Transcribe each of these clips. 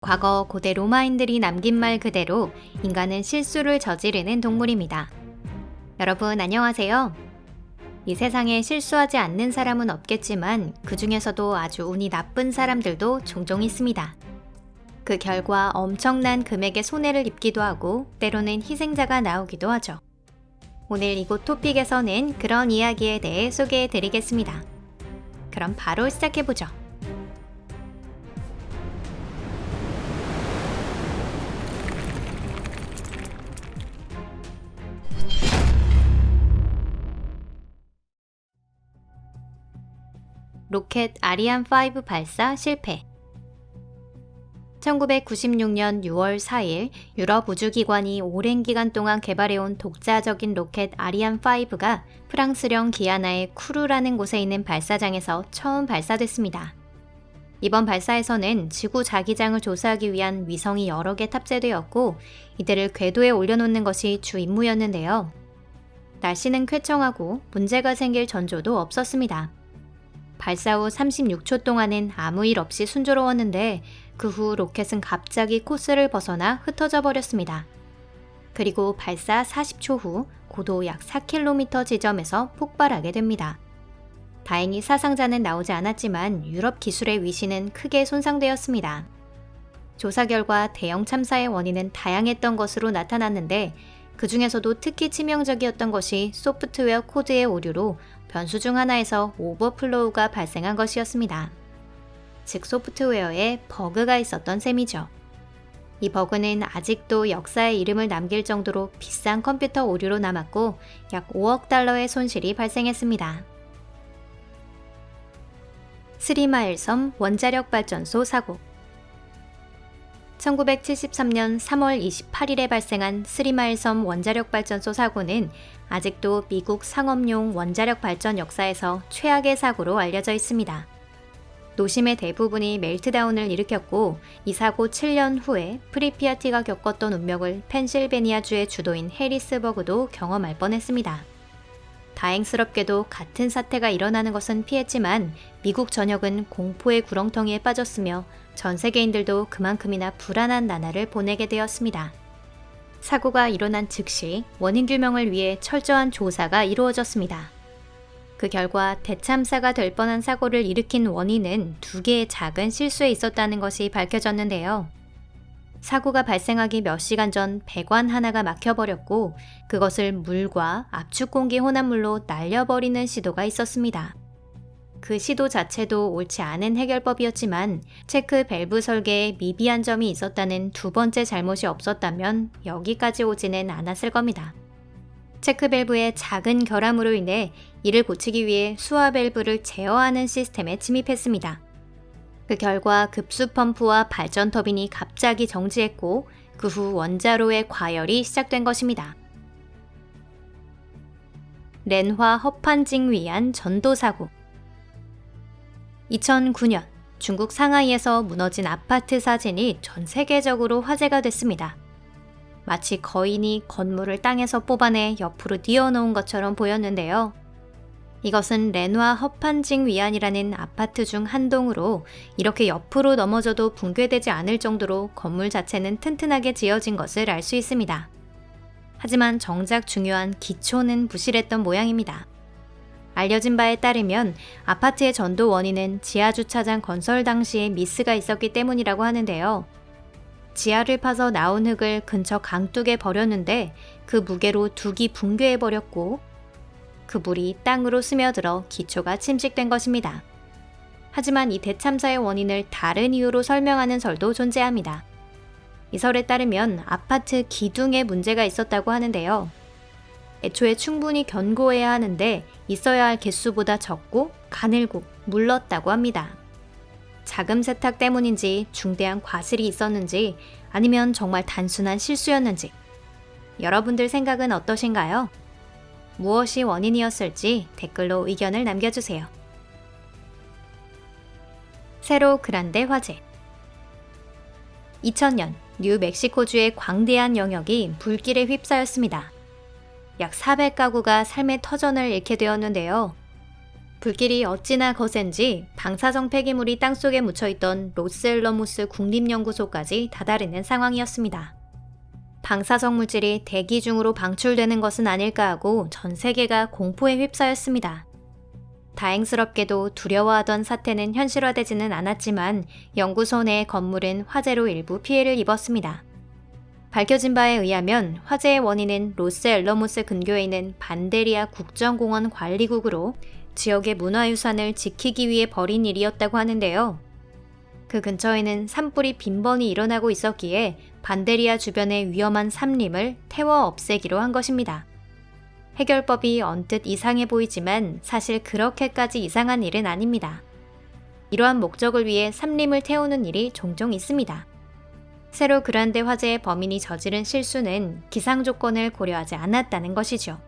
과거 고대 로마인들이 남긴 말 그대로 인간은 실수를 저지르는 동물입니다. 여러분 안녕하세요. 이 세상에 실수하지 않는 사람은 없겠지만 그 중에서도 아주 운이 나쁜 사람들도 종종 있습니다. 그 결과 엄청난 금액의 손해를 입기도 하고 때로는 희생자가 나오기도 하죠. 오늘 이곳 토픽에서는 그런 이야기에 대해 소개해 드리겠습니다. 그럼 바로 시작해보죠. 로켓 아리안 5 발사 실패. 1996년 6월 4일 유럽 우주기관이 오랜 기간 동안 개발해온 독자적인 로켓 아리안 5가 프랑스령 기아나의 쿠르라는 곳에 있는 발사장에서 처음 발사됐습니다. 이번 발사에서는 지구 자기장을 조사하기 위한 위성이 여러 개 탑재되었고 이들을 궤도에 올려놓는 것이 주 임무였는데요. 날씨는 쾌청하고 문제가 생길 전조도 없었습니다. 발사 후 36초 동안은 아무 일 없이 순조로웠는데 그 후 로켓은 갑자기 코스를 벗어나 흩어져 버렸습니다. 그리고 발사 40초 후 고도 약 4km 지점에서 폭발하게 됩니다. 다행히 사상자는 나오지 않았지만 유럽 기술의 위신은 크게 손상되었습니다. 조사 결과 대형 참사의 원인은 다양했던 것으로 나타났는데 그 중에서도 특히 치명적이었던 것이 소프트웨어 코드의 오류로 변수 중 하나에서 오버플로우가 발생한 것이었습니다. 즉 소프트웨어에 버그가 있었던 셈이죠. 이 버그는 아직도 역사의 이름을 남길 정도로 비싼 컴퓨터 오류로 남았고 약 5억 달러의 손실이 발생했습니다. 스리마일 섬 원자력 발전소 사고. 1973년 3월 28일에 발생한 스리마일 섬 원자력 발전소 사고는 아직도 미국 상업용 원자력 발전 역사에서 최악의 사고로 알려져 있습니다. 노심의 대부분이 멜트다운을 일으켰고 이 사고 7년 후에 프리피아티가 겪었던 운명을 펜실베니아주의 주도인 해리스버그도 경험할 뻔했습니다. 다행스럽게도 같은 사태가 일어나는 것은 피했지만 미국 전역은 공포의 구렁텅이에 빠졌으며 전 세계인들도 그만큼이나 불안한 나날을 보내게 되었습니다. 사고가 일어난 즉시 원인 규명을 위해 철저한 조사가 이루어졌습니다. 그 결과 대참사가 될 뻔한 사고를 일으킨 원인은 2개의 작은 실수에 있었다는 것이 밝혀졌는데요. 사고가 발생하기 몇 시간 전 배관 하나가 막혀버렸고 그것을 물과 압축공기 혼합물로 날려버리는 시도가 있었습니다. 그 시도 자체도 옳지 않은 해결법이었지만 체크 밸브 설계에 미비한 점이 있었다는 두 번째 잘못이 없었다면 여기까지 오지는 않았을 겁니다. 체크 밸브의 작은 결함으로 인해 이를 고치기 위해 수화 밸브를 제어하는 시스템에 침입했습니다. 그 결과 급수 펌프와 발전 터빈이 갑자기 정지했고 그 후 원자로의 과열이 시작된 것입니다. 렌화 허판징 위안 전도 사고. 2009년 중국 상하이에서 무너진 아파트 사진이 전 세계적으로 화제가 됐습니다. 마치 거인이 건물을 땅에서 뽑아내 옆으로 띄워놓은 것처럼 보였는데요. 이것은 렌화 허판징 위안이라는 아파트 중 한 동으로 이렇게 옆으로 넘어져도 붕괴되지 않을 정도로 건물 자체는 튼튼하게 지어진 것을 알 수 있습니다. 하지만 정작 중요한 기초는 부실했던 모양입니다. 알려진 바에 따르면 아파트의 전도 원인은 지하주차장 건설 당시에 미스가 있었기 때문이라고 하는데요. 지하를 파서 나온 흙을 근처 강둑에 버렸는데 그 무게로 둑이 붕괴해버렸고 그 물이 땅으로 스며들어 기초가 침식된 것입니다. 하지만 이 대참사의 원인을 다른 이유로 설명하는 설도 존재합니다. 이 설에 따르면 아파트 기둥에 문제가 있었다고 하는데요. 애초에 충분히 견고해야 하는데 있어야 할 개수보다 적고 가늘고 물렀다고 합니다. 자금 세탁 때문인지 중대한 과실이 있었는지 아니면 정말 단순한 실수였는지 여러분들 생각은 어떠신가요? 무엇이 원인이었을지 댓글로 의견을 남겨주세요. 세로 그란데 화재. 2000년 뉴멕시코주의 광대한 영역이 불길에 휩싸였습니다. 약 400가구가 삶의 터전을 잃게 되었는데요. 불길이 어찌나 거센지 방사성 폐기물이 땅속에 묻혀있던 로스앨러무스 국립연구소까지 다다르는 상황이었습니다. 방사성 물질이 대기 중으로 방출되는 것은 아닐까 하고 전 세계가 공포에 휩싸였습니다. 다행스럽게도 두려워하던 사태는 현실화되지는 않았지만 연구소 내 건물은 화재로 일부 피해를 입었습니다. 밝혀진 바에 의하면 화재의 원인은 로스앨러무스 근교에 있는 반데리아 국정공원 관리국으로 지역의 문화유산을 지키기 위해 벌인 일이었다고 하는데요. 그 근처에는 산불이 빈번히 일어나고 있었기에 반데리아 주변의 위험한 산림을 태워 없애기로 한 것입니다. 해결법이 언뜻 이상해 보이지만 사실 그렇게까지 이상한 일은 아닙니다. 이러한 목적을 위해 산림을 태우는 일이 종종 있습니다. 세로 그란데 화재의 범인이 저지른 실수는 기상 조건을 고려하지 않았다는 것이죠.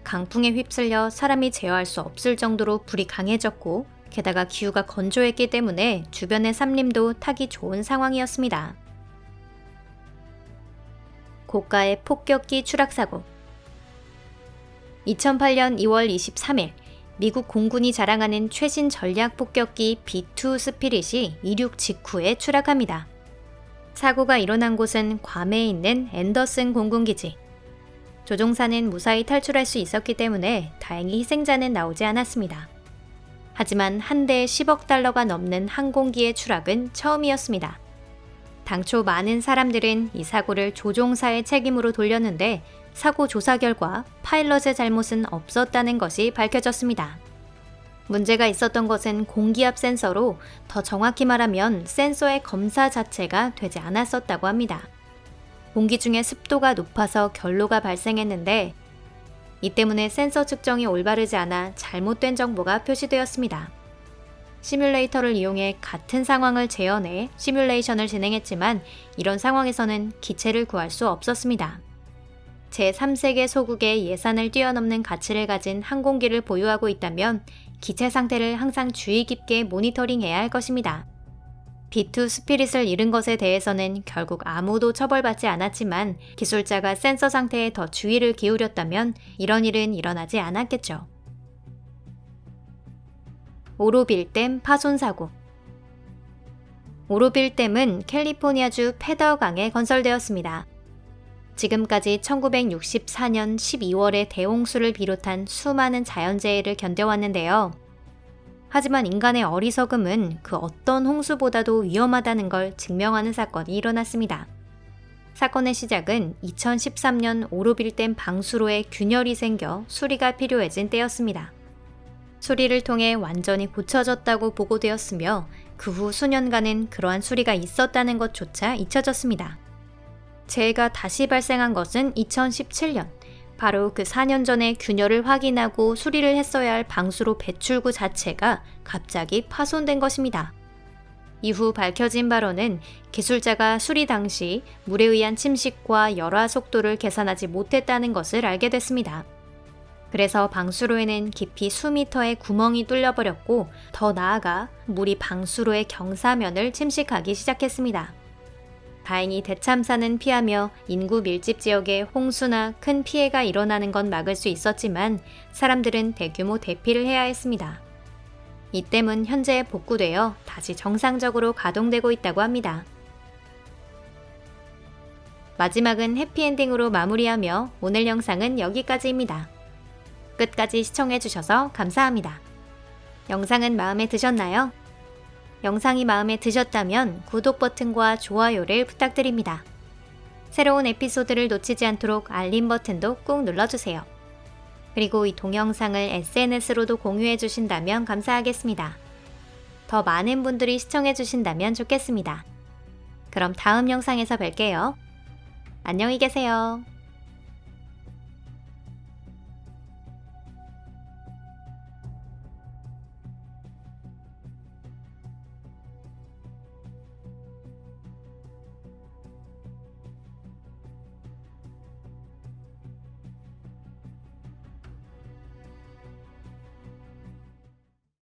강풍에 휩쓸려 사람이 제어할 수 없을 정도로 불이 강해졌고 게다가 기후가 건조했기 때문에 주변의 산림도 타기 좋은 상황이었습니다. 고가의 폭격기 추락사고. 2008년 2월 23일 미국 공군이 자랑하는 최신 전략 폭격기 B-2 스피릿이 이륙 직후에 추락합니다. 사고가 일어난 곳은 괌에 있는 앤더슨 공군기지. 조종사는 무사히 탈출할 수 있었기 때문에 다행히 희생자는 나오지 않았습니다. 하지만 한 대에 10억 달러가 넘는 항공기의 추락은 처음이었습니다. 당초 많은 사람들은 이 사고를 조종사의 책임으로 돌렸는데 사고 조사 결과 파일럿의 잘못은 없었다는 것이 밝혀졌습니다. 문제가 있었던 것은 공기압 센서로 더 정확히 말하면 센서의 검사 자체가 되지 않았었다고 합니다. 공기 중에 습도가 높아서 결로가 발생했는데 이 때문에 센서 측정이 올바르지 않아 잘못된 정보가 표시되었습니다. 시뮬레이터를 이용해 같은 상황을 재현해 시뮬레이션을 진행했지만 이런 상황에서는 기체를 구할 수 없었습니다. 제3세계 소국의 예산을 뛰어넘는 가치를 가진 항공기를 보유하고 있다면 기체 상태를 항상 주의 깊게 모니터링해야 할 것입니다. B-2 스피릿을 잃은 것에 대해서는 결국 아무도 처벌받지 않았지만 기술자가 센서 상태에 더 주의를 기울였다면 이런 일은 일어나지 않았겠죠. 오로빌댐 파손 사고. 오로빌댐은 캘리포니아주 페더강에 건설되었습니다. 지금까지 1964년 12월에 대홍수를 비롯한 수많은 자연재해를 견뎌왔는데요. 하지만 인간의 어리석음은 그 어떤 홍수보다도 위험하다는 걸 증명하는 사건이 일어났습니다. 사건의 시작은 2013년 오로빌댐 방수로에 균열이 생겨 수리가 필요해진 때였습니다. 수리를 통해 완전히 고쳐졌다고 보고되었으며 그 후 수년간은 그러한 수리가 있었다는 것조차 잊혀졌습니다. 재해가 다시 발생한 것은 2017년, 바로 그 4년 전에 균열을 확인하고 수리를 했어야 할 방수로 배출구 자체가 갑자기 파손된 것입니다. 이후 밝혀진 바로는 기술자가 수리 당시 물에 의한 침식과 열화 속도를 계산하지 못했다는 것을 알게 됐습니다. 그래서 방수로에는 깊이 수미터의 구멍이 뚫려버렸고 더 나아가 물이 방수로의 경사면을 침식하기 시작했습니다. 다행히 대참사는 피하며 인구 밀집 지역에 홍수나 큰 피해가 일어나는 건 막을 수 있었지만 사람들은 대규모 대피를 해야 했습니다. 이 댐은 현재 복구되어 다시 정상적으로 가동되고 있다고 합니다. 마지막은 해피엔딩으로 마무리하며 오늘 영상은 여기까지입니다. 끝까지 시청해주셔서 감사합니다. 영상은 마음에 드셨나요? 영상이 마음에 드셨다면 구독 버튼과 좋아요를 부탁드립니다. 새로운 에피소드를 놓치지 않도록 알림 버튼도 꾹 눌러주세요. 그리고 이 동영상을 SNS로도 공유해 주신다면 감사하겠습니다. 더 많은 분들이 시청해 주신다면 좋겠습니다. 그럼 다음 영상에서 뵐게요. 안녕히 계세요.